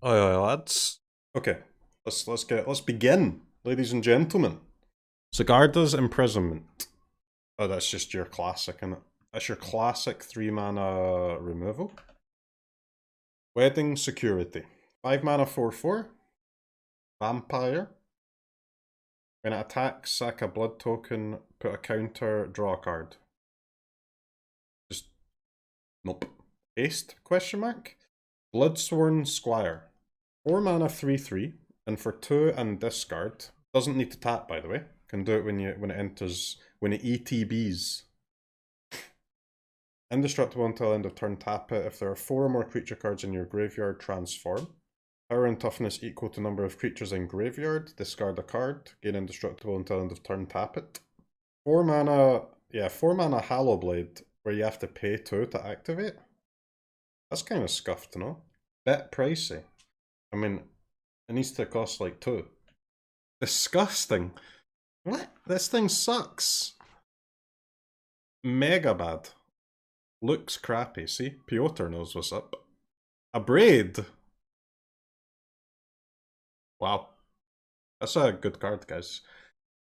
Aye, lads. Okay, let's begin, ladies and gentlemen. Sigarda's Imprisonment. Oh, that's just your classic, innit? That's your classic 3-mana removal. Wedding Security. 5 mana 4/4. Vampire. When it attacks, sack a blood token, put a counter, draw a card. Just nope. Haste? Question mark. Bloodsworn Squire. 4 mana 3/3, and for 2 and discard. Doesn't need to tap, by the way. Can do it when it ETBs. Indestructible until end of turn, tap it. If there are 4 or more creature cards in your graveyard, transform. Power and toughness equal to number of creatures in graveyard. Discard a card. Gain indestructible until end of turn, tap it. 4 mana, yeah, 4 mana Hallowblade, where you have to pay 2 to activate. That's kind of scuffed, no? Bit pricey. I mean, it needs to cost like 2. Disgusting. What? This thing sucks. Mega bad. Looks crappy. See? Piotr knows what's up. A Braid. Wow. That's a good card, guys.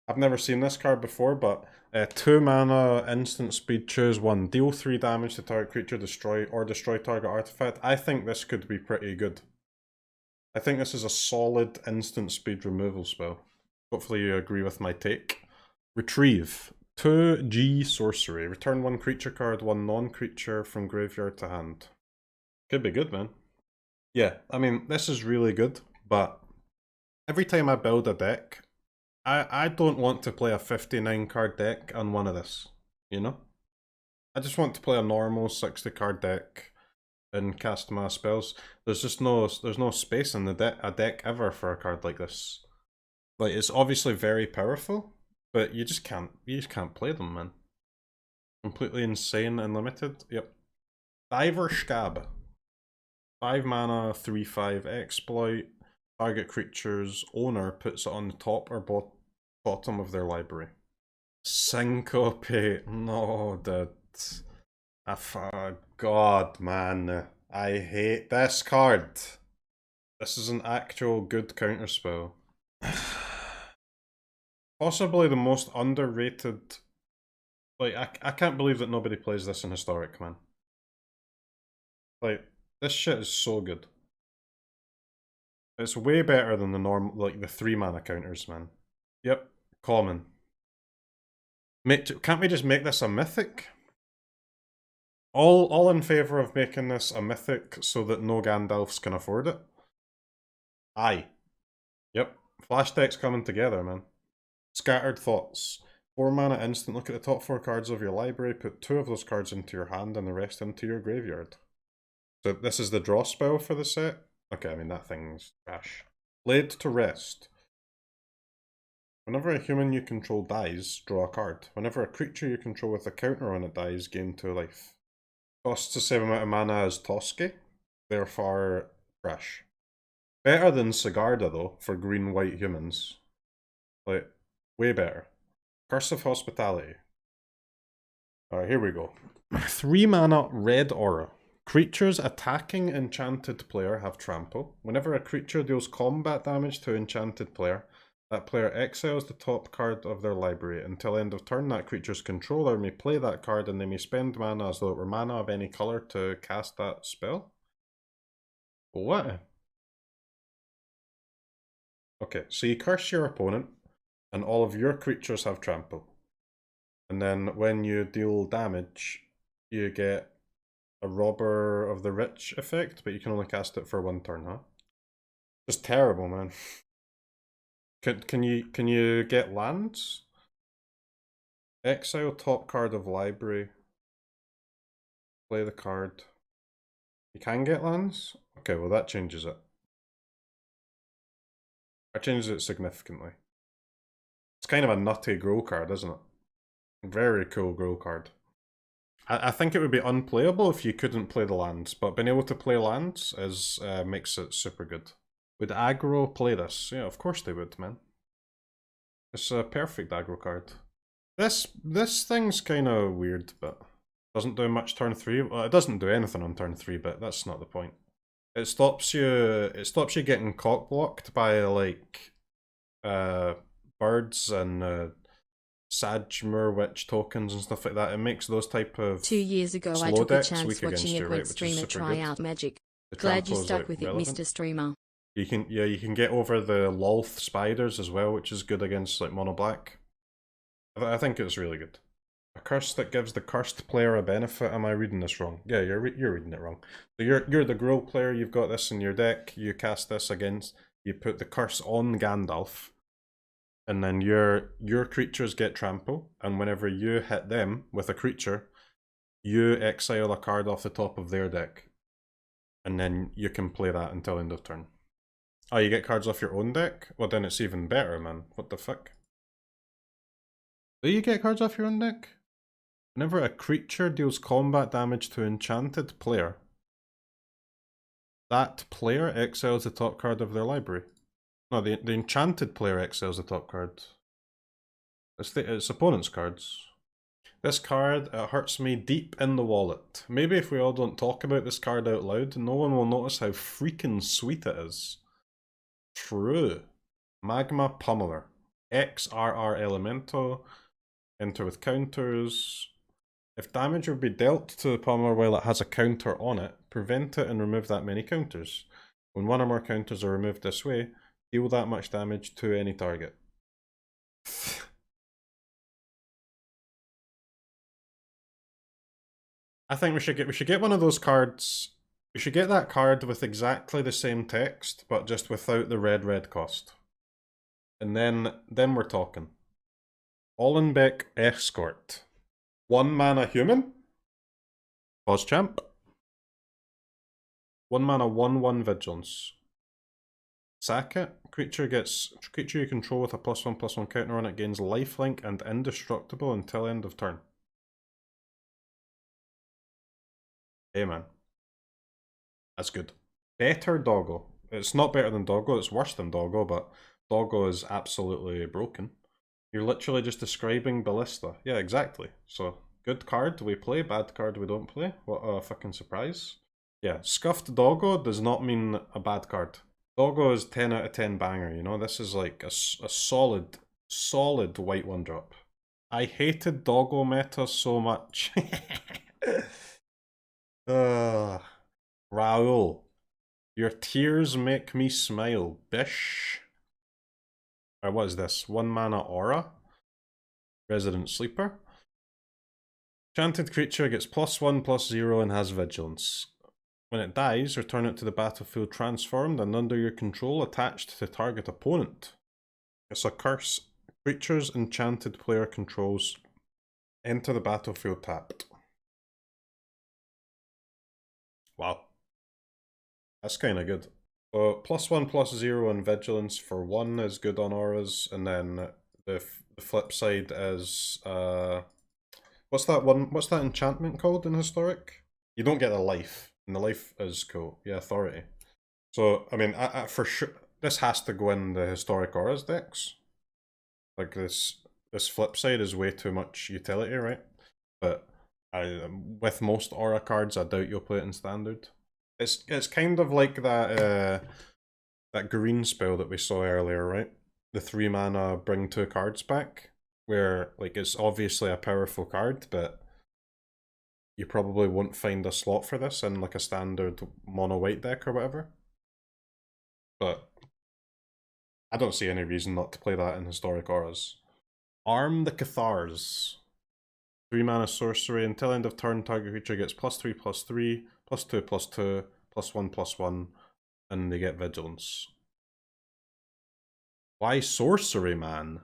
I've never seen this card before, but 2 mana, instant speed, choose 1. Deal 3 damage to target creature, destroy target artifact. I think this could be pretty good. I think this is a solid instant speed removal spell. Hopefully you agree with my take. Retrieve. 2G sorcery. Return 1 creature card, 1 non-creature from graveyard to hand. Could be good, man. Yeah, I mean, this is really good, but every time I build a deck, I don't want to play a 59 card deck on one of this, you know? I just want to play a normal 60 card deck and cast my spells. There's no space in a deck ever for a card like this. Like, it's obviously very powerful, but you just can't play them, man. Completely insane and limited. Yep. Diver Scab. 5 mana, 3/5 exploit. Target creature's owner puts it on the top or bottom of their library. Syncope. No, dude. God, man. I hate this card. This is an actual good counterspell. Possibly the most underrated. Like, I can't believe that nobody plays this in Historic, man. Like, this shit is so good. It's way better than the normal, like the 3 mana counters, man. Yep, common. Can't we just make this a mythic? All in favor of making this a mythic so that no Gandalfs can afford it? Aye. Yep. Flash decks coming together, man. Scattered Thoughts. 4 mana instant, look at the top 4 cards of your library, put 2 of those cards into your hand and the rest into your graveyard. So this is the draw spell for the set? Okay, I mean that thing's trash. Laid to Rest. Whenever a human you control dies, draw a card. Whenever a creature you control with a counter on it dies, gain 2 life. Costs the same amount of mana as Toski, therefore trash. Better than Sigarda though, for green-white humans. Like, way better. Curse of Hospitality. Alright, here we go. 3 mana red aura. Creatures attacking enchanted player have trample. Whenever a creature deals combat damage to enchanted player, that player exiles the top card of their library. Until end of turn, that creature's controller may play that card and they may spend mana as though it were mana of any color to cast that spell. What? Okay, so you curse your opponent, and all of your creatures have trample. And then when you deal damage, you get a Robber of the Rich effect, but you can only cast it for 1 turn, huh? Just terrible, man. Can you get lands? Exile top card of library. Play the card. You can get lands? Okay, well that changes it. That changes it significantly. It's kind of a nutty grow card, isn't it? Very cool grow card. I think it would be unplayable if you couldn't play the lands, but being able to play lands makes it super good. Would aggro play this? Yeah, of course they would, man. It's a perfect aggro card. This thing's kind of weird, but doesn't do much turn 3. Well, it doesn't do anything on turn 3, but that's not the point. It stops you getting cock blocked by like birds and Sajmur Witch tokens and stuff like that. It makes those type of 2 years ago I slow took a decks chance weak watching against a you, Gwent right? Which is streamer super try good. out Magic. The Glad you trample is stuck like with it, relevant. Mr. Streamer. You can get over the Lolth spiders as well, which is good against like mono black. I think it's really good. A curse that gives the cursed player a benefit. Am I reading this wrong? Yeah, you're reading it wrong. So you're the Gruul player. You've got this in your deck. You cast this against. You put the curse on Gandalf, and then your creatures get trample. And whenever you hit them with a creature, you exile a card off the top of their deck, and then you can play that until end of turn. Oh, you get cards off your own deck? Well, then it's even better, man. What the fuck? Do you get cards off your own deck? Whenever a creature deals combat damage to enchanted player, that player exiles the top card of their library. No, the enchanted player exiles the top card. It's opponent's cards. This card, it hurts me deep in the wallet. Maybe if we all don't talk about this card out loud, no one will notice how freaking sweet it is. True. Magma Pummeler. XRR Elemental. Enter with counters. If damage would be dealt to the pummeler while it has a counter on it, prevent it and remove that many counters. When one or more counters are removed this way, deal that much damage to any target. I think we should get one of those cards. We should get that card with exactly the same text, but just without the red cost. And then we're talking. Ollenbeck Escort. 1 mana human. Pause champ. 1 mana 1/1 vigilance. Sack it. Creature you control with a +1/+1 counter on it gains lifelink and indestructible until end of turn. Hey man. That's good. Better Doggo. It's not better than Doggo, it's worse than Doggo, but Doggo is absolutely broken. You're literally just describing Ballista. Yeah, exactly. So, good card we play, bad card we don't play. What a fucking surprise. Yeah, Scuffed Doggo does not mean a bad card. Doggo is 10 out of 10 banger, you know? This is like a solid white 1-drop. I hated Doggo meta so much. Raoul. Your tears make me smile, bish. Or what is this? 1 mana aura? Resident Sleeper. Enchanted creature gets +1/+0 and has vigilance. When it dies, return it to the battlefield transformed and under your control attached to target opponent. It's a curse. Creatures enchanted player controls enter the battlefield tapped. Wow. That's kind of good. So +1/+0 and vigilance for 1 is good on auras, and then the flip side is what's that enchantment called in historic? You don't get a life, and the life is cool. Yeah, authority. So I mean, for sure, this has to go in the historic auras decks. Like this flip side is way too much utility, right? But with most aura cards, I doubt you'll play it in standard. It's kind of like that green spell that we saw earlier, right? The 3 mana bring 2 cards back, where like it's obviously a powerful card, but you probably won't find a slot for this in like a standard mono white deck or whatever. But I don't see any reason not to play that in historic auras. Arm the Cathars. 3 mana sorcery. Until end of turn, target creature gets +3/+3, +2/+2, +1/+1, and they get vigilance. Why sorcery, man?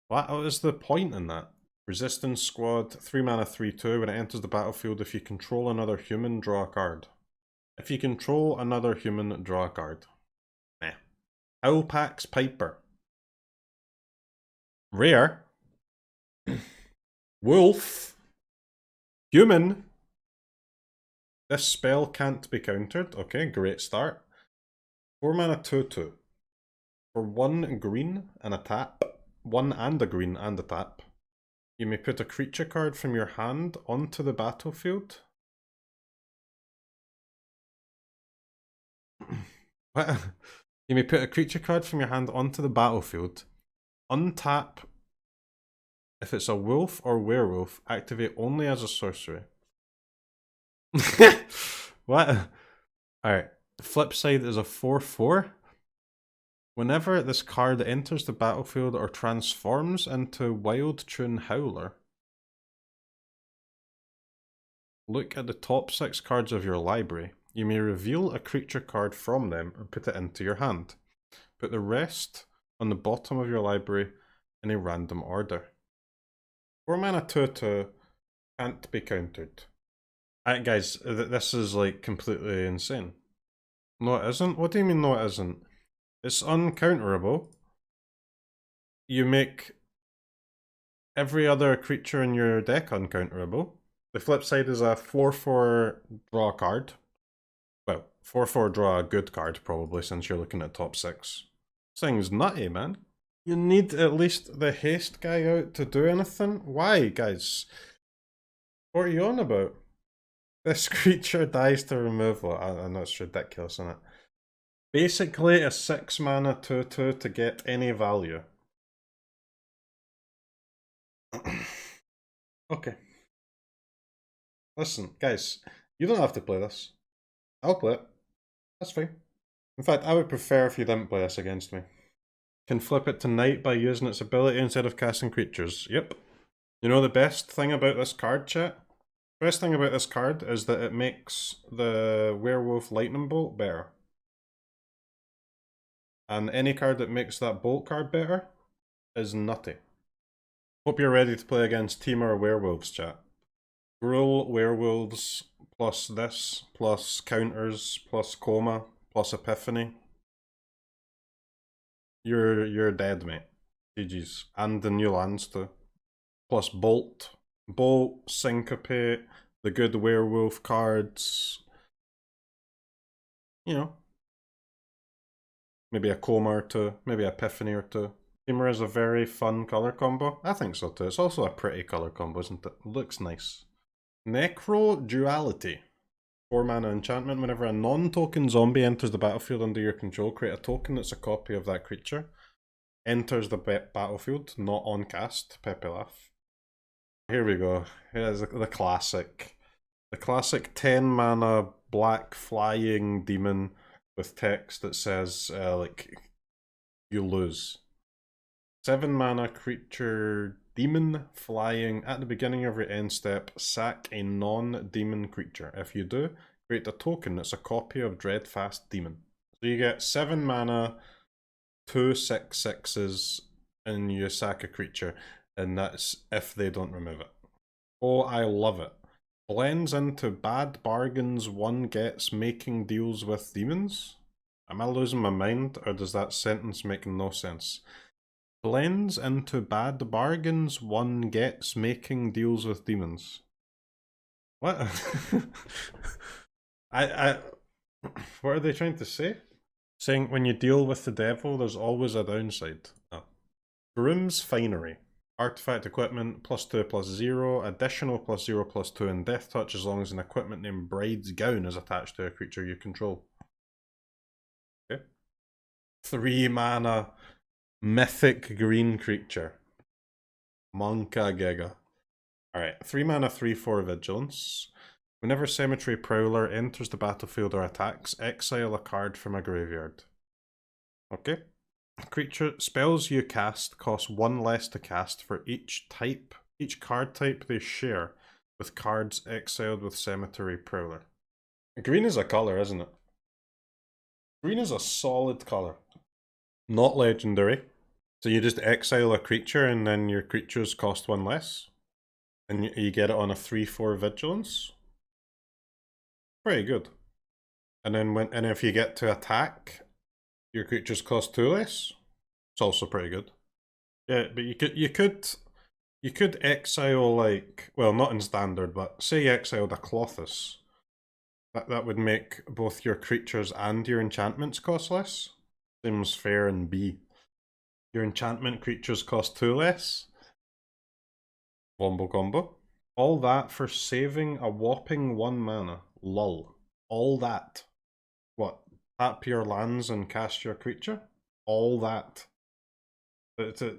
What is the point in that? Resistance squad, 3 mana 3/2. When it enters the battlefield, if you control another human, draw a card. If you control another human, draw a card. Meh. Owlpack's Piper. Rare. Wolf. Human. This spell can't be countered. Okay, great start. 4 mana 2/2. For 1 green and a tap. 1 and a green and a tap. You may put a creature card from your hand onto the battlefield. What? You may put a creature card from your hand onto the battlefield. Untap if it's a wolf or werewolf. Activate only as a sorcery. What? Alright. The flip side is a 4/4. Whenever this card enters the battlefield or transforms into Wild Tune Howler, look at the top 6 cards of your library. You may reveal a creature card from them and put it into your hand. Put the rest on the bottom of your library in a random order. 4 mana 2/2 can't be countered. Alright guys, this is like completely insane. No it isn't? What do you mean no it isn't? It's uncounterable. You make every other creature in your deck uncounterable. The flip side is a 4/4 draw a card. Well, 4/4 draw a good card probably since you're looking at top 6. This thing's nutty, man. You need at least the haste guy out to do anything? Why, guys? What are you on about? This creature dies to removal. I know it's ridiculous, isn't it? Basically a 6 mana 2/2 to get any value. Okay. Listen, guys, you don't have to play this. I'll play it. That's fine. In fact, I would prefer if you didn't play this against me. Can flip it to night by using its ability instead of casting creatures. Yep. You know the best thing about this card, chat? The best thing about this card is that it makes the Werewolf Lightning Bolt better. And any card that makes that Bolt card better is nutty. Hope you're ready to play against Teamer Werewolves, chat. Gruul Werewolves plus this, plus counters, plus Coma, plus Epiphany. You're dead, mate. GG's. And the new lands too. Plus Bolt. Bolt, Syncopate, the good werewolf cards. You know. Maybe a Coma or two, maybe Epiphany or two. Teamer is a very fun colour combo. I think so too. It's also a pretty colour combo, isn't it? Looks nice. Necro Duality. 4 mana enchantment. Whenever a non-token zombie enters the battlefield under your control, create a token that's a copy of that creature. Enters the battlefield, not on cast. Pepe laugh. Here we go. Here's the classic. The classic 10 mana black flying demon with text that says, like, you lose. 7 mana creature demon flying. At the beginning of your end step, sack a non-demon creature. If you do, create a token that's a copy of Dreadfast Demon. So you get 7 mana, 2 6/6s, and you sack a creature, and that's if they don't remove it. Oh, I love it. Blends into bad bargains one gets making deals with demons? Am I losing my mind, or does that sentence make no sense? Blends into bad bargains one gets making deals with demons. What? What are they trying to say? Saying when you deal with the devil, there's always a downside. Oh. Groom's Finery. Artifact equipment, +2/+0, additional +0/+2 in Death Touch as long as an equipment named Bride's Gown is attached to a creature you control. Okay. 3 mana mythic green creature. Monka Giga. Alright, 3 mana 3/4 vigilance. Whenever Cemetery Prowler enters the battlefield or attacks, exile a card from a graveyard. Okay. Creature spells you cast cost 1 less to cast for each card type they share with cards exiled with Cemetery Prowler. Green is a colour, isn't it? Green is a solid colour. Not legendary. So you just exile a creature and then your creatures cost 1 less? And you get it on a 3/4 vigilance? Pretty good. And then if you get to attack, your creatures cost 2 less. It's also pretty good. Yeah, but you could exile, like, well, not in standard, but say you exiled a Clothis. That would make both your creatures and your enchantments cost less. Seems fair and B. Your enchantment creatures cost 2 less. Wombo combo. All that for saving a whopping 1 mana. Lol. All that. What? tap your lands and cast your creature. All that. It's a,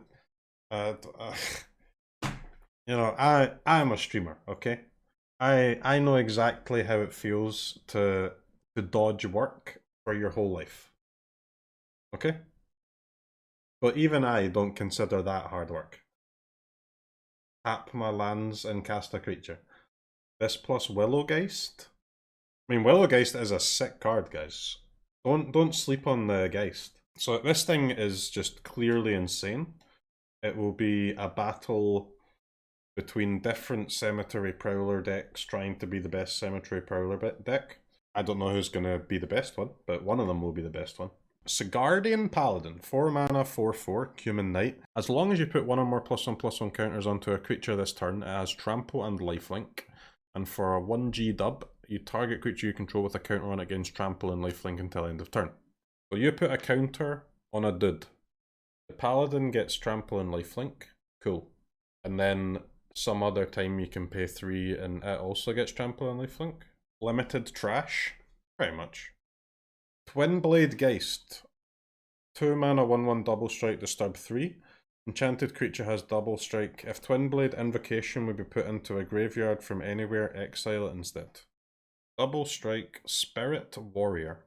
you know, I'm a streamer, okay? I know exactly how it feels to dodge work for your whole life. Okay? But even I don't consider that hard work. Tap my lands and cast a creature. This plus Willowgeist. I mean, Willowgeist is a sick card, guys. Don't sleep on the Geist. So this thing is just clearly insane. It will be a battle between different Cemetery Prowler decks trying to be the best Cemetery Prowler deck. I don't know who's going to be the best one, but one of them will be the best one. Sigardian Paladin, 4 mana, 4/4, Human Knight. As long as you put one or more +1/+1 counters onto a creature this turn, it has Trample and Lifelink. And for a 1G dub, you target creature you control with a counter on it against Trample and Lifelink until end of turn. So you put a counter on a dude. The Paladin gets Trample and Lifelink. Cool. And then some other time you can pay 3 and it also gets Trample and Lifelink. Limited trash. Pretty much. Twinblade Geist. 2 mana, 1/1 double strike, disturb 3. Enchanted creature has double strike. If Twinblade Invocation would be put into a graveyard from anywhere, exile it instead. Double strike, Spirit Warrior.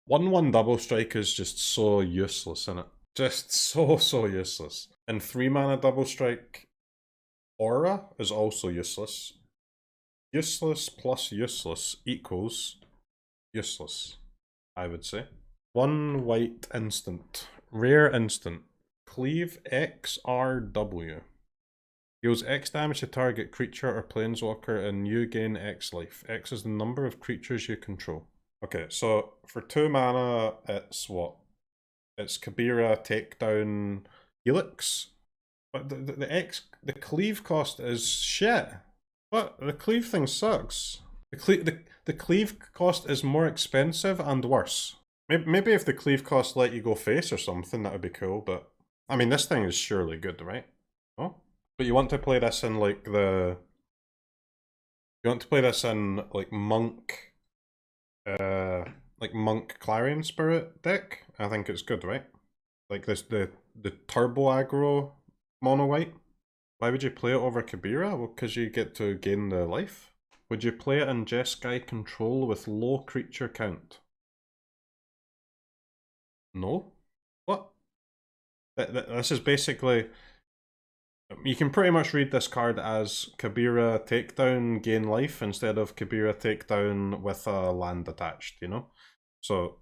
1/1 double strike is just so useless, isn't it? Just so useless. And 3 mana double strike, Aura is also useless. Useless plus useless equals useless, I would say. 1 white instant. Rare instant. Cleave XRW. Deals X damage to target creature or planeswalker and you gain X life. X is the number of creatures you control. Okay, so for 2 mana, it's what? It's Kabira, Takedown, Helix? But the cleave cost is shit. What? The cleave thing sucks. The cleave cost is more expensive and worse. Maybe if the cleave cost let you go face or something, that would be cool, but... I mean, this thing is surely good, right? Oh? But you want to play this in, like, the... You want to play this in, like, Monk... like, Monk Clarion Spirit deck? I think it's good, right? Like, this the Turbo Aggro Mono White. Why would you play it over Kabira? Well, because you get to gain the life. Would you play it in Jeskai Control with low creature count? No? What? This is basically... You can pretty much read this card as Kabira Takedown, gain life, instead of Kabira Takedown with a land attached, you know? So,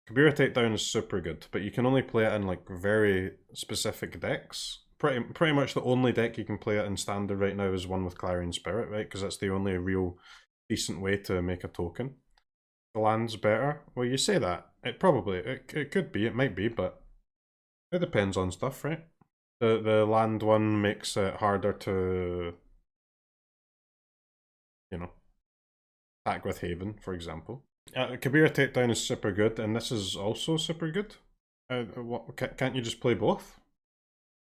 Kabira Takedown is super good, but you can only play it in, like, very specific decks. Pretty much the only deck you can play it in standard right now is one with Clarion Spirit, right? Because that's the only real decent way to make a token. The land's better. Well, you say that. It could be, it might be, but it depends on stuff, right? The land one makes it harder to, you know, attack with Haven, for example. Kabira Takedown is super good, and this is also super good. Can't you just play both?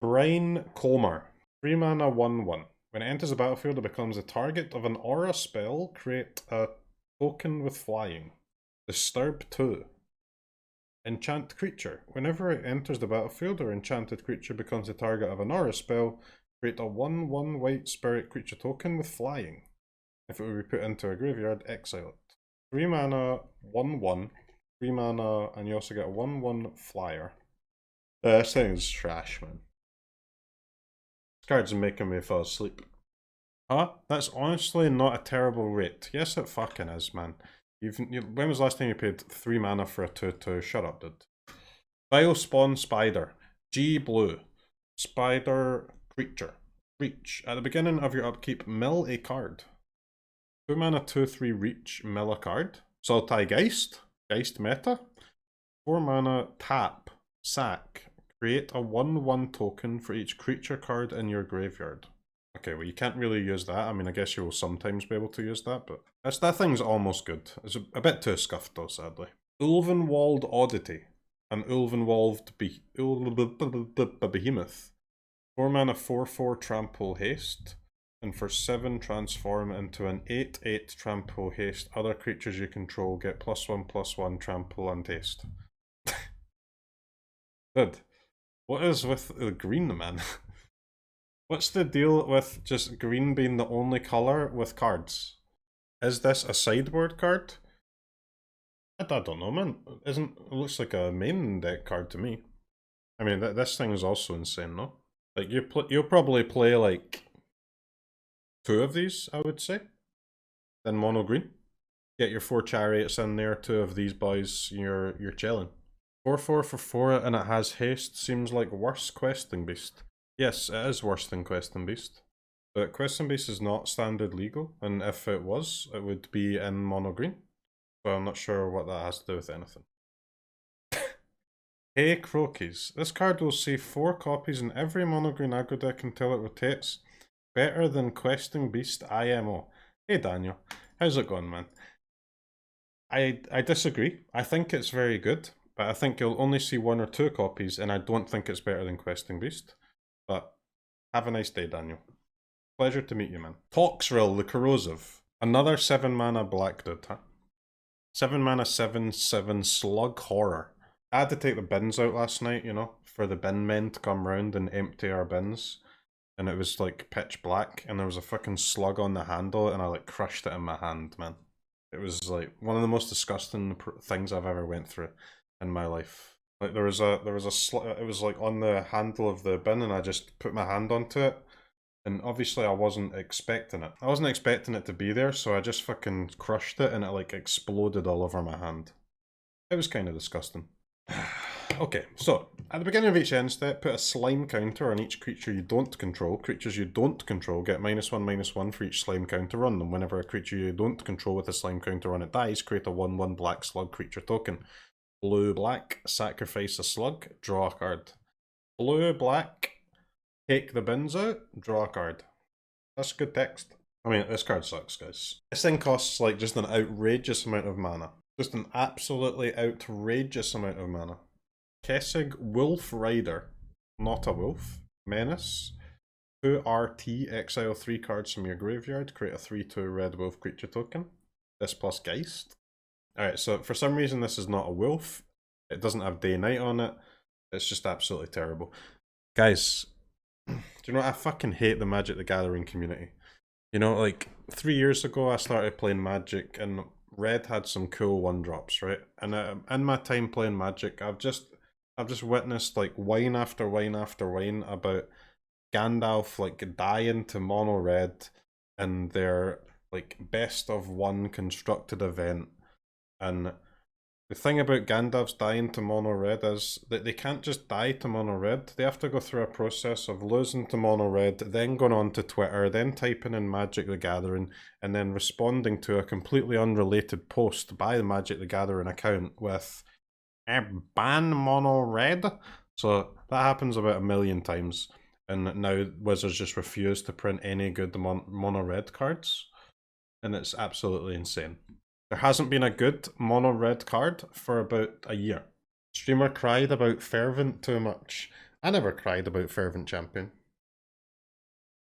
Brain Comer. 3 mana, 1/1. When it enters the battlefield, it becomes the target of an aura spell. Create a token with flying. Disturb 2. Enchant creature. Whenever it enters the battlefield or enchanted creature becomes the target of an aura spell, create a 1/1 white spirit creature token with flying. If it would be put into a graveyard, exile it. 3 mana, 1/1. 3 mana, and you also get a 1/1 flyer. This thing is trash, man. This card's making me fall asleep. Huh? That's honestly not a terrible rate. Yes, it fucking is, man. When was the last time you paid 3 mana for a 2/2? Shut up, dude. Biospawn Spider. G blue. Spider creature. Reach. At the beginning of your upkeep, mill a card. 2 mana, 2/3 reach, mill a card. Sultai Geist. Geist meta. 4 mana, tap. Sack. Create a 1/1 token for each creature card in your graveyard. Okay, well, you can't really use that. I mean, I guess you will sometimes be able to use that, but that thing's almost good. It's a bit too scuffed, though, sadly. Ulvenwald Oddity. An Ulvenwald Behemoth. 4 mana, 4/4 Trample Haste. And for 7, transform into an 8/8 trample haste. Other creatures you control get +1/+1 trample and haste. Dude, what is with the green, man? What's the deal with just green being the only colour with cards? Is this a sideboard card? I don't know, man. It looks like a main deck card to me. I mean, this thing is also insane, no? Like, you'll probably play, like, 2 of these, I would say. Then mono green. Get your 4 chariots in there, 2 of these boys, you're chilling. 4/4 for 4 and it has haste seems like worse Questing Beast. Yes, it is worse than Questing Beast. But Questing Beast is not standard legal, and if it was, it would be in mono green. So I'm not sure what that has to do with anything. Hey CROKEYZ. This card will see 4 copies in every mono green aggro deck until it rotates. Better than Questing Beast IMO. Hey Daniel, how's it going, man? I disagree. I think it's very good, but I think you'll only see 1 or 2 copies, and I don't think it's better than Questing Beast. But have a nice day, Daniel. Pleasure to meet you, man. Toxrill the Corrosive. Another 7 mana black dude, huh? 7 mana 7/7 slug horror. I had to take the bins out last night, you know, for the bin men to come round and empty our bins. And it was like pitch black, and there was a fucking slug on the handle, and I like crushed it in my hand, man. It was like one of the most disgusting things I've ever went through in my life. Like there was a slug, it was like on the handle of the bin, and I just put my hand onto it. And obviously I wasn't expecting it. I wasn't expecting it to be there, so I just fucking crushed it and it like exploded all over my hand. It was kind of disgusting. Okay, so at the beginning of each end step, put a slime counter on each creature you don't control. Creatures you don't control get -1/-1 for each slime counter on them. Whenever a creature you don't control with a slime counter on it dies, create a 1/1 black slug creature token. Blue-black, sacrifice a slug, draw a card. Blue-black, take the bins out, draw a card. That's good text. I mean, this card sucks, guys. This thing costs like just an outrageous amount of mana. Just an absolutely outrageous amount of mana. Kessig Wolf Rider. Not a wolf. Menace. 2 RT, exile 3 cards from your graveyard, create a 3/2 red wolf creature token. This plus Geist. Alright, so for some reason this is not a wolf. It doesn't have day-night on it. It's just absolutely terrible. Guys, do you know what? I fucking hate the Magic the Gathering community. You know, like 3 years ago I started playing Magic and Red had some cool 1-drops, right? And in my time playing Magic, I've just witnessed like wine after wine after wine about Gandalf like dying to mono red in their like best of 1 constructed event. And the thing about Gandalf's dying to mono red is that they can't just die to mono red. They have to go through a process of losing to mono red, then going on to Twitter, then typing in Magic the Gathering, and then responding to a completely unrelated post by the Magic the Gathering account with ban mono red. So that happens about 1 million times. And now Wizards just refuse to print any good mono red cards. And it's absolutely insane. There hasn't been a good mono red card for about a year. Streamer cried about Fervent too much. I never cried about Fervent Champion.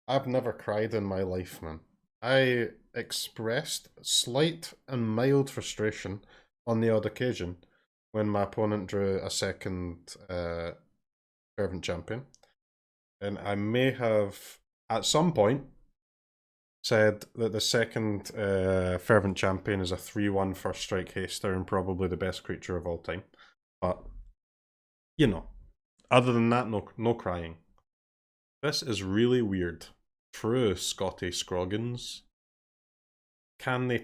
I've never cried in my life, man. I expressed slight and mild frustration on the odd occasion when my opponent drew a second Fervent Champion. And I may have, at some point, said that the second Fervent Champion is a 3/1 first strike haster and probably the best creature of all time. But, you know, other than that, no crying. This is really weird. True, Scotty Scroggins. Can they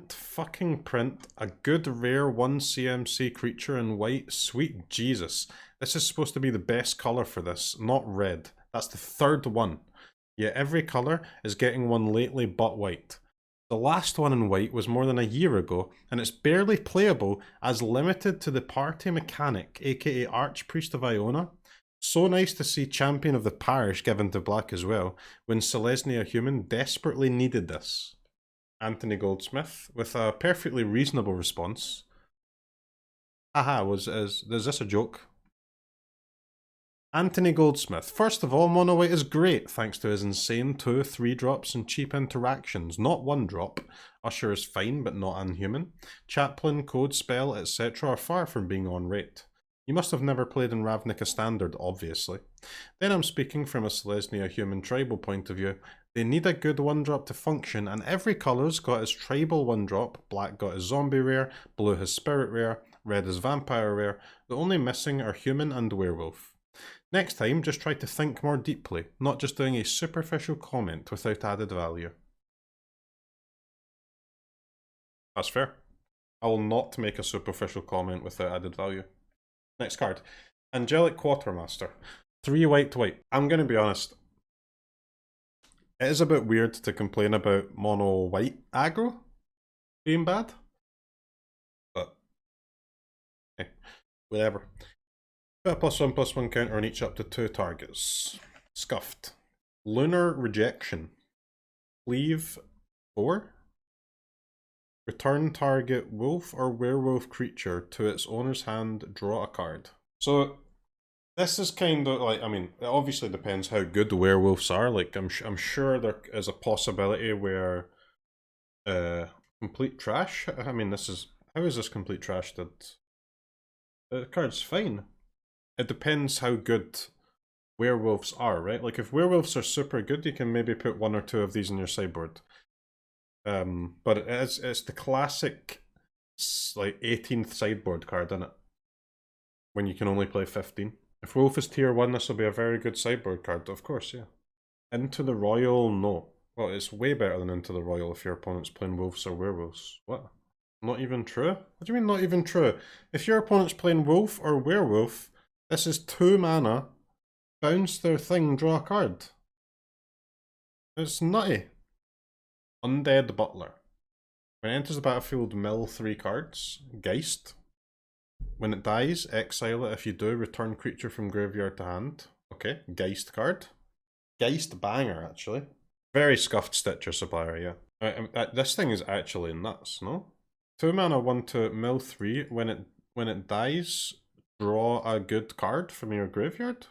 fucking print a good rare 1 CMC creature in white? Sweet Jesus. This is supposed to be the best colour for this, not red. That's the 3rd one. Yet every colour is getting one lately but white. The last one in white was more than a year ago, and it's barely playable as limited to the party mechanic, aka Archpriest of Iona. So nice to see Champion of the Parish given to black as well, when Selesnya Human desperately needed this. Anthony Goldsmith, with a perfectly reasonable response. Haha, is this a joke? Anthony Goldsmith. First of all, mono white is great thanks to his insane 2, 3 drops and cheap interactions. Not 1 drop. Usher is fine but not unhuman. Chaplain, Code Spell, etc. are far from being on rate. You must have never played in Ravnica Standard, obviously. Then I'm speaking from a Selesnya human tribal point of view. They need a good 1 drop to function, and every colour's got his tribal 1 drop, black got his zombie rare, blue his spirit rare, red is vampire rare. The only missing are human and werewolf. Next time, just try to think more deeply, not just doing a superficial comment without added value. That's fair. I will not make a superficial comment without added value. Next card. Angelic Quartermaster. 3 white white. I'm going to be honest. It is a bit weird to complain about mono white aggro being bad. But, hey, whatever. Put a +1/+1 counter on each up to 2 targets. Scuffed. Lunar Rejection. Cleave 4. Return target wolf or werewolf creature to its owner's hand, draw a card. So, this is kind of like, I mean, it obviously depends how good werewolves are. Like, I'm sure there is a possibility where complete trash. I mean, how is this complete trash? That the card's fine. It depends how good werewolves are, right? Like, if werewolves are super good, you can maybe put 1 or 2 of these in your sideboard. But it's the classic, like, 18th sideboard card, isn't it? When you can only play 15. If Wolf is tier 1, this will be a very good sideboard card, of course, yeah. Into the Royal, no. Well, it's way better than Into the Royal if your opponent's playing wolves or werewolves. What? Not even true? What do you mean not even true? If your opponent's playing wolf or werewolf, this is 2 mana, bounce their thing, draw a card. It's nutty. Undead Butler. When it enters the battlefield, mill 3 cards. Geist. When it dies, exile it. If you do, return creature from graveyard to hand. Okay, Geist card. Geist banger, actually. Very scuffed Stitcher supplier, yeah. This thing is actually nuts, no? 2 mana, 1/2, mill 3. When it dies, draw a good card from your graveyard?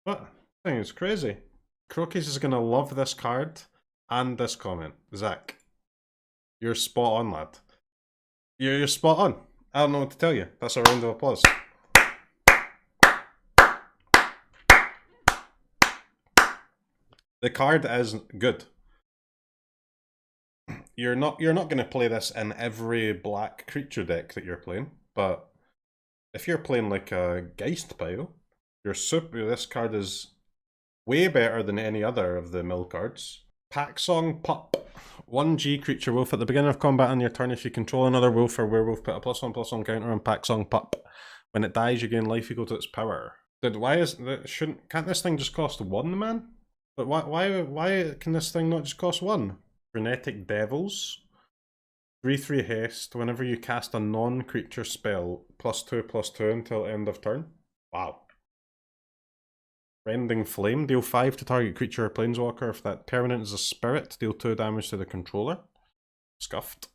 What? This thing is crazy. CROKEYZ is going to love this card and this comment. Zach, you're spot on, lad. You're spot on. I don't know what to tell you. That's a round of applause. The card is good. You're not going to play this in every black creature deck that you're playing, but if you're playing like a Geist pile, this card is way better than any other of the mill cards. Packsong Pup. 1G creature wolf. At the beginning of combat on your turn, if you control another wolf or werewolf, put a +1/+1 counter on Packsong Pup. When it dies, you gain life equal to its power. Dude, can't this thing just cost 1, man? But why can this thing not just cost 1? Frenetic Devils. 3/3 haste. Whenever you cast a non-creature spell, +2/+2 until end of turn. Wow. Rending Flame. Deal 5 to target creature or planeswalker. If that permanent is a spirit, deal 2 damage to the controller. Scuffed.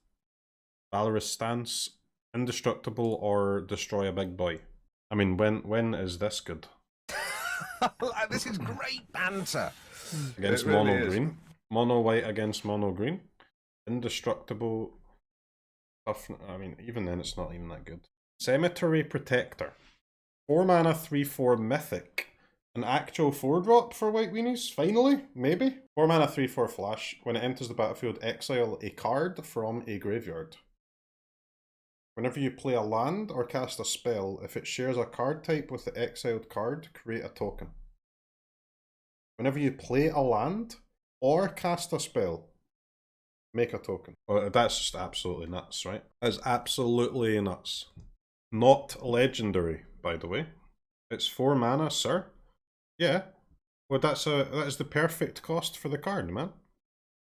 Valorous Stance. Indestructible or destroy a big boy. I mean, when is this good? This is great banter. Against mono green. Mono white against mono green. Indestructible. Tough. I mean, even then it's not even that good. Cemetery Protector. 4 mana, 3/4 mythic. An actual 4-drop for white weenies? Finally? Maybe? 4 mana, 3/4 flash. When it enters the battlefield, exile a card from a graveyard. Whenever you play a land or cast a spell, if it shares a card type with the exiled card, create a token. Whenever you play a land or cast a spell, make a token. Well, that's just absolutely nuts, right? That's absolutely nuts. Not legendary, by the way. It's 4 mana, sir. Yeah. Well, that is the perfect cost for the card, man.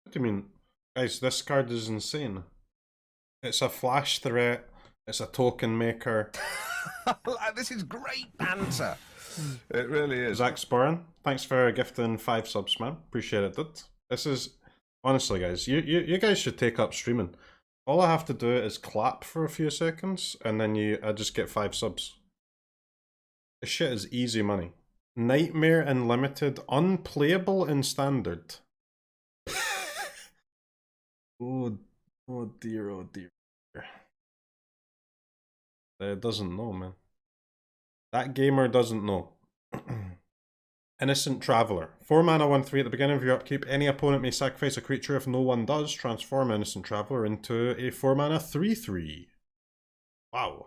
What do you mean? Guys, this card is insane. It's a flash threat. It's a token maker. This is great banter. It really is. Zach Sporan, thanks for gifting 5 subs, man. Appreciate it, dude. This is, honestly, guys, you guys should take up streaming. All I have to do is clap for a few seconds, and then I just get 5 subs. This shit is easy money. Nightmare in Limited, unplayable in Standard. Oh, oh dear, oh dear. It doesn't know, man. That gamer doesn't know. Innocent Traveler. 4 mana, 1/3 at the beginning of your upkeep. Any opponent may sacrifice a creature. If no one does, transform Innocent Traveler into a 4 mana 3/3. Wow.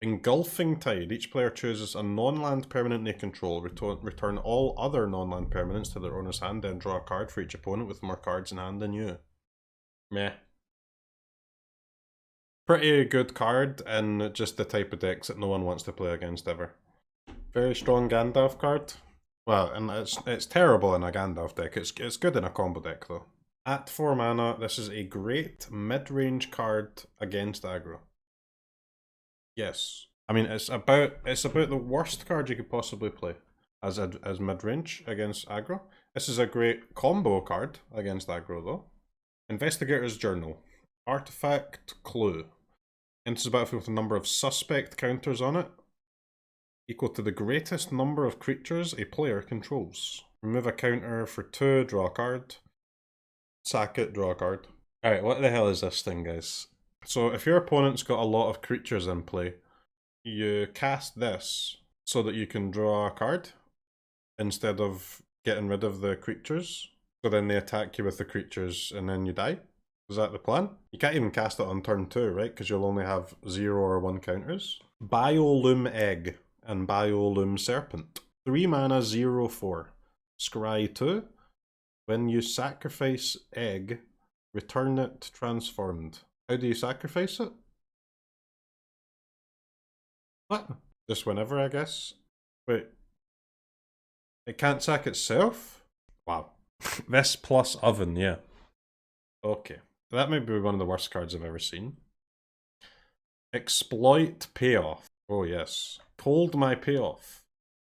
Engulfing Tide. Each player chooses a non-land permanent they control. Return all other non-land permanents to their owner's hand, then draw a card for each opponent with more cards in hand than you. Meh. Pretty good card, and just the type of decks that no one wants to play against ever. Very strong Gandalf card. Well, and it's terrible in a Gandalf deck. It's good in a combo deck though. At 4 mana, this is a great mid-range card against aggro. Yes. I mean, it's about the worst card you could possibly play as mid-range against aggro. This is a great combo card against aggro though. Investigator's Journal. Artifact Clue. Enters the battlefield with a number of suspect counters on it, equal to the greatest number of creatures a player controls. Remove a counter for 2, draw a card. Sack it, draw a card. Alright, what the hell is this thing, guys? So if your opponent's got a lot of creatures in play, you cast this so that you can draw a card instead of getting rid of the creatures. So then they attack you with the creatures and then you die. Is that the plan? You can't even cast it on turn 2, right? Because you'll only have 0 or 1 counters. Biolume Egg and Biolume Serpent. 3 mana, 0/4. Scry 2. When you sacrifice egg, return it transformed. How do you sacrifice it? What? Just whenever, I guess? Wait. It can't sack itself? Wow. This plus oven, yeah. Okay. That might be one of the worst cards I've ever seen. Exploit Payoff. Oh yes. Hold my payoff.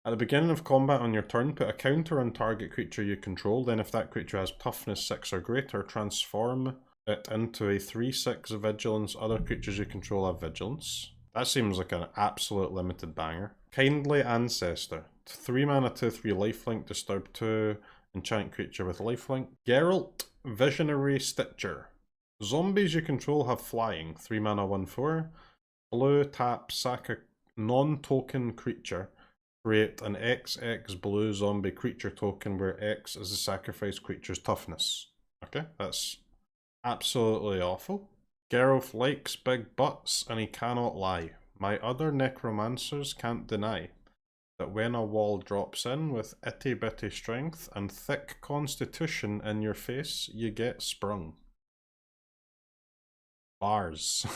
At the beginning of combat on your turn, put a counter on target creature you control. Then if that creature has toughness 6 or greater, transform it into a 3/6 vigilance. Other creatures you control have vigilance. That seems like an absolute limited banger. Kindly Ancestor. 3 mana, 2/3 lifelink, disturb 2, enchant creature with lifelink. Geralt, Visionary Stitcher. Zombies you control have flying. 3 mana, 1/4. Blue, tap, sack a non-token creature. Create an XX blue zombie creature token where X is the sacrifice creature's toughness. Okay, that's absolutely awful. Geralt likes big butts and he cannot lie. My other necromancers can't deny that when a wall drops in with itty bitty strength and thick constitution in your face, you get sprung. Bars.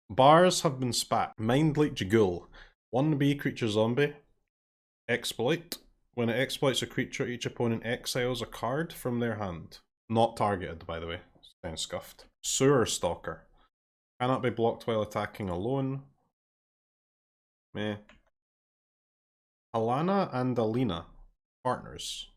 Bars have been spat. Mind Leech Ghoul. 1B creature zombie. Exploit. When it exploits a creature, each opponent exiles a card from their hand. Not targeted, by the way. It's kind of scuffed. Sewer Stalker. Cannot be blocked while attacking alone. Meh. Alana and Alina. Partners.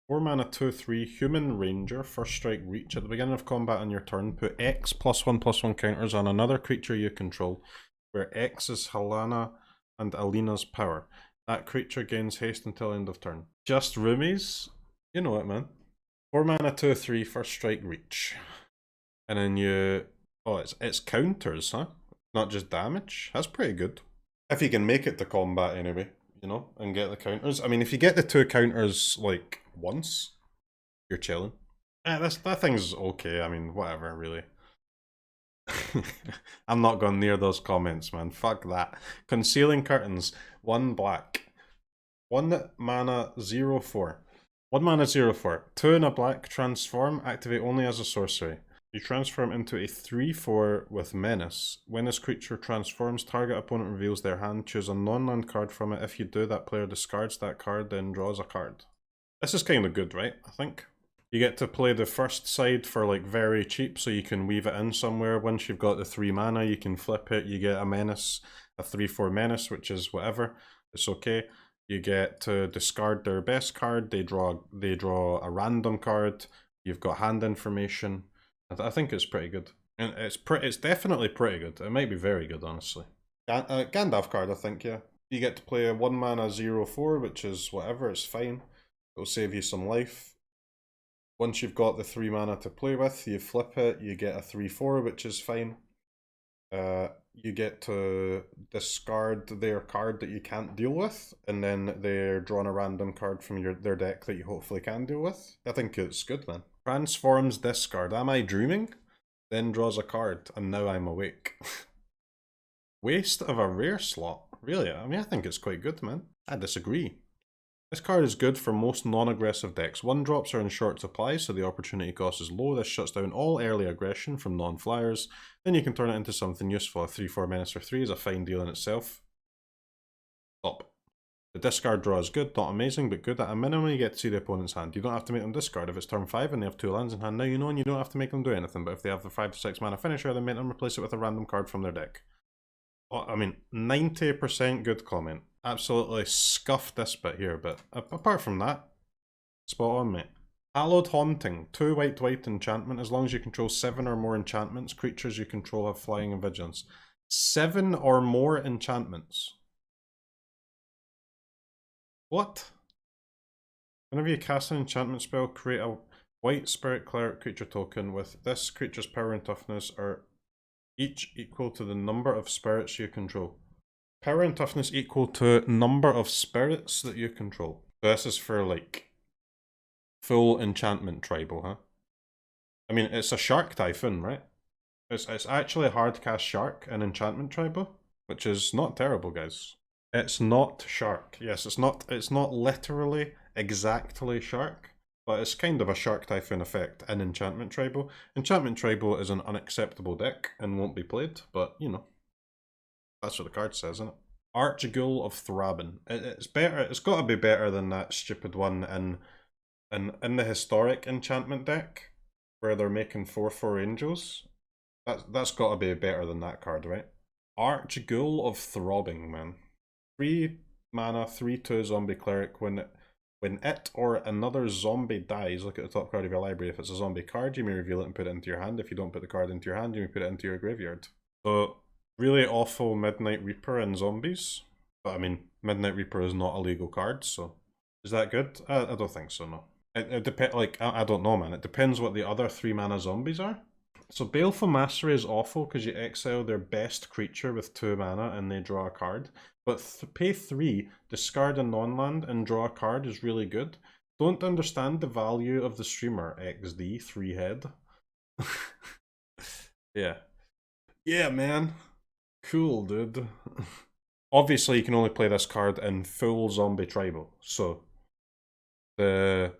4 mana, 2/3 Human Ranger. First strike reach. At the beginning of combat on your turn, put X +1/+1 counters on another creature you control, where X is Helena and Alina's power. That creature gains haste until end of turn. Just roomies? You know it, man. 4 mana, 2/3 first strike reach. And then you... Oh, it's counters, huh? Not just damage? That's pretty good. If you can make it to combat anyway, you know, and get the counters. I mean, if you get the 2 counters, like, once, you're chilling. That thing's okay, I mean, whatever, really. I'm not going near those comments, man. Fuck that. Concealing Curtains. 1 black. 1 mana, 0/4. 1 mana, 0/4. 2 and a black. Transform. Activate only as a sorcery. You transform into a 3/4 with Menace. When this creature transforms, target opponent reveals their hand. Choose a non-land card from it. If you do, that player discards that card, then draws a card. This is kind of good, right? I think. You get to play the first side for like very cheap, so you can weave it in somewhere. Once you've got the 3 mana, you can flip it. You get a Menace, a 3/4 Menace, which is whatever. It's okay. You get to discard their best card. They draw a random card. You've got hand information. I think it's pretty good, and it's definitely pretty good. It might be very good, honestly. Gandalf card, I think, yeah. You get to play a 1 mana 0/4, which is whatever, it's fine. It'll save you some life. Once you've got the 3 mana to play with, you flip it, you get a 3/4, which is fine. You get to discard their card that you can't deal with, and then they're drawn a random card from their deck that you hopefully can deal with. I think it's good, man. Transforms discard. Am I dreaming? Then draws a card, and now I'm awake. Waste of a rare slot. Really? I mean, I think it's quite good, man. I disagree. This card is good for most non-aggressive decks. 1-drops are in short supply, so the opportunity cost is low. This shuts down all early aggression from non-flyers. Then you can turn it into something useful. A 3/4 menace for 3 is a fine deal in itself. Top. The discard draw is good, not amazing, but good. At a minimum, you get to see the opponent's hand. You don't have to make them discard. If it's turn 5 and they have 2 lands in hand, now you know, and you don't have to make them do anything. But if they have the 5 to 6 mana finisher, then make them replace it with a random card from their deck. I mean, 90% good comment. Absolutely scuffed this bit here, but apart from that, spot on, mate. Hallowed Haunting, 2 white enchantment. As long as you control 7 or more enchantments, creatures you control have flying and vigilance. 7 or more enchantments. What? Whenever you cast an enchantment spell, create a white spirit cleric creature token with this creature's power and toughness are each equal to the number of spirits you control. Power and toughness equal to number of spirits that you control. So this is for like full enchantment tribal, huh? I mean, it's a shark typhoon, right? It's actually a hard cast shark in enchantment tribal, which is not terrible, guys. It's not shark. Yes, it's not literally exactly shark, but it's kind of a Shark Typhoon effect in Enchantment Tribal. Enchantment Tribal is an unacceptable deck and won't be played, but you know, that's what the card says, isn't it? Archghoul of Thraben. It's better. It's got to be better than that stupid one in the historic enchantment deck where they're making 4/4 angels. That's got to be better than that card, right? Archghoul of Throbbing, man. 3 mana, 3/2 zombie cleric. When it or another zombie dies, look at the top card of your library. If it's a zombie card, you may reveal it and put it into your hand. If you don't put the card into your hand, you may put it into your graveyard. So, really awful Midnight Reaper and zombies. But I mean, Midnight Reaper is not a legal card, so is that good? I don't think so, no. It depends, like, I don't know, man. It depends what the other 3 mana zombies are. So Baleful Mastery is awful because you exile their best creature with 2 mana and they draw a card. But pay 3, discard a non-land and draw a card is really good. Don't understand the value of the streamer XD 3 head. Yeah. Yeah, man. Cool, dude. Obviously, you can only play this card in full zombie tribal. So your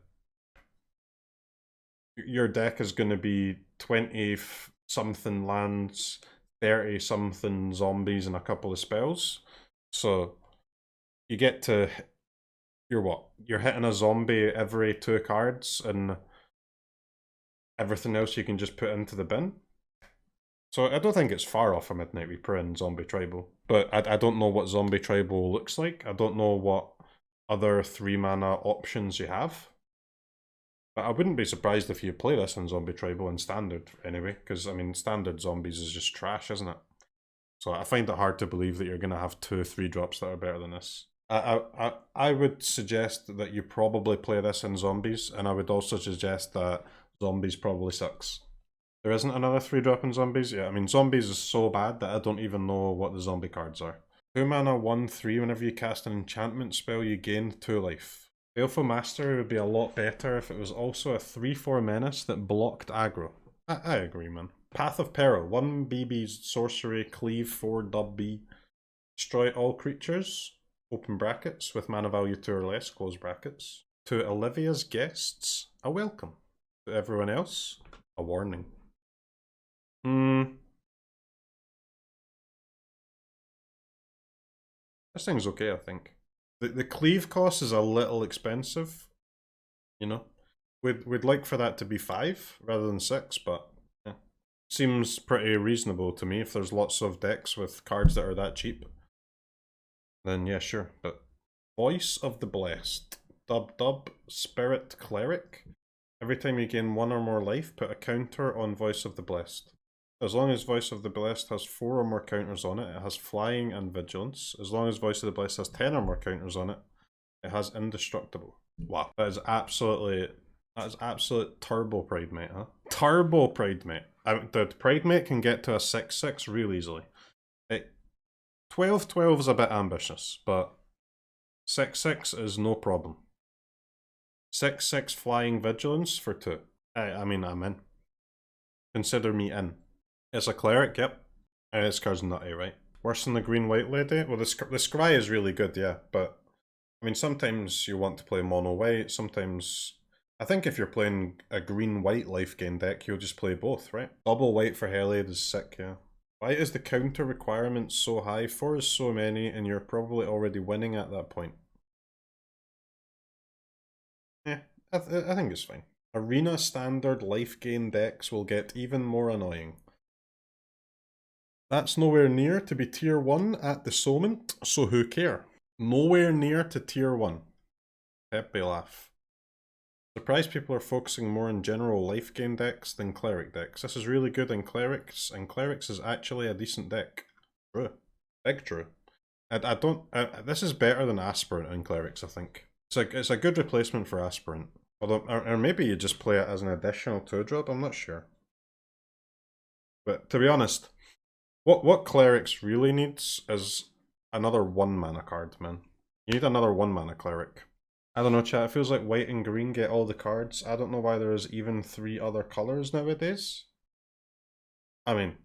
deck is going to be 20-something lands, 30-something zombies, and a couple of spells. So you get to, you're hitting a zombie every 2 cards, and everything else you can just put into the bin. So I don't think it's far off a Midnight Reaper in Zombie Tribal. But I don't know what Zombie Tribal looks like. I don't know what other 3 mana options you have. But I wouldn't be surprised if you play this in Zombie Tribal in Standard, anyway. Because, I mean, Standard Zombies is just trash, isn't it? So I find it hard to believe that you're going to have 2 3-drops that are better than this. I would suggest that you probably play this in Zombies, and I would also suggest that Zombies probably sucks. There isn't another 3-drop in Zombies? Yeah, I mean, Zombies is so bad that I don't even know what the zombie cards are. 2 mana, 1/3, whenever you cast an enchantment spell, you gain 2 life. Baleful Mastery would be a lot better if it was also a 3/4 menace that blocked aggro. I agree, man. Path of Peril, 1 BB sorcery, cleave 4 dub B. Destroy all creatures, open brackets, with mana value 2 or less, close brackets. To Olivia's guests, a welcome. To everyone else, a warning. This thing's okay, I think. The cleave cost is a little expensive, you know. We'd like for that to be 5 rather than 6, but yeah. Seems pretty reasonable to me. If there's lots of decks with cards that are that cheap, then yeah, sure. But Voice of the Blessed, dub Spirit Cleric. Every time you gain 1 or more life, put a counter on Voice of the Blessed. As long as Voice of the Blessed has 4 or more counters on it, it has Flying and Vigilance. As long as Voice of the Blessed has 10 or more counters on it, it has Indestructible. Wow. That is absolute turbo Pride Mate, huh? Turbo Pride Mate. The Pride Mate can get to a 6/6 real easily. 12/12 is a bit ambitious, but 6/6 is no problem. 6/6 Flying Vigilance for 2. I mean, I'm in. Consider me in. It's a cleric, yep. This card's nutty, right? Worse than the Green-White Lady? Well, the Scry is really good, yeah, but I mean, sometimes you want to play mono-white, sometimes... I think if you're playing a green-white life gain deck, you'll just play both, right? Double white for Hellade is sick, yeah. Why is the counter requirement so high? 4 is so many, and you're probably already winning at that point. Yeah, I think it's fine. Arena standard life gain decks will get even more annoying. That's nowhere near to be tier 1 at the moment, so who care? Nowhere near to tier 1. Pepe laugh. Surprised people are focusing more on general life gain decks than cleric decks. This is really good in clerics, and clerics is actually a decent deck. True. Big true. I don't... this is better than Aspirant in clerics, I think. It's a good replacement for Aspirant. Although, or maybe you just play it as an additional 2-drop, I'm not sure. But to be honest, what clerics really needs is another 1 mana card, man. You need another 1 mana cleric. I don't know, chat, it feels like white and green get all the cards. I don't know why there is even 3 other colours nowadays. I mean,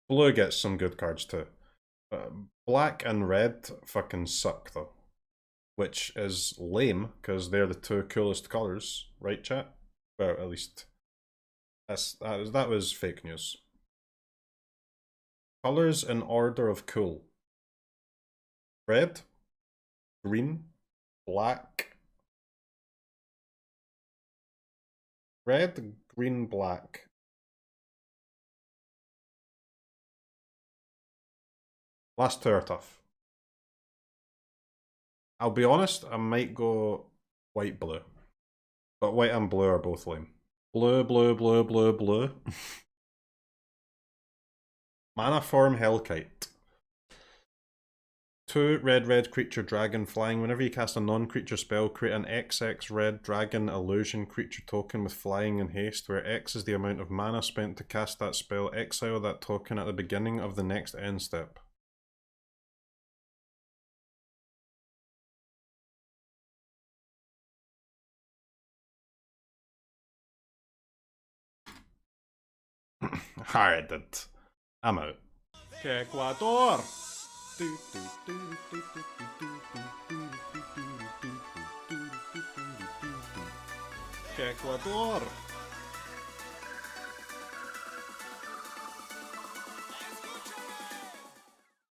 blue gets some good cards too. Black and red fucking suck though. Which is lame, because they're the 2 coolest colours, right chat? Well, at least that was fake news. Colours in order of cool. Red, green, black. Red, green, black. Last 2 are tough. I'll be honest, I might go white-blue. But white and blue are both lame. Blue, blue, blue, blue, blue. Mana form Hellkite. 2 red creature dragon flying. Whenever you cast a non-creature spell, create an XX red dragon illusion creature token with flying and haste, where X is the amount of mana spent to cast that spell. Exile that token at the beginning of the next end step. Alright, dude. I'm out. Ecuador! Ecuador!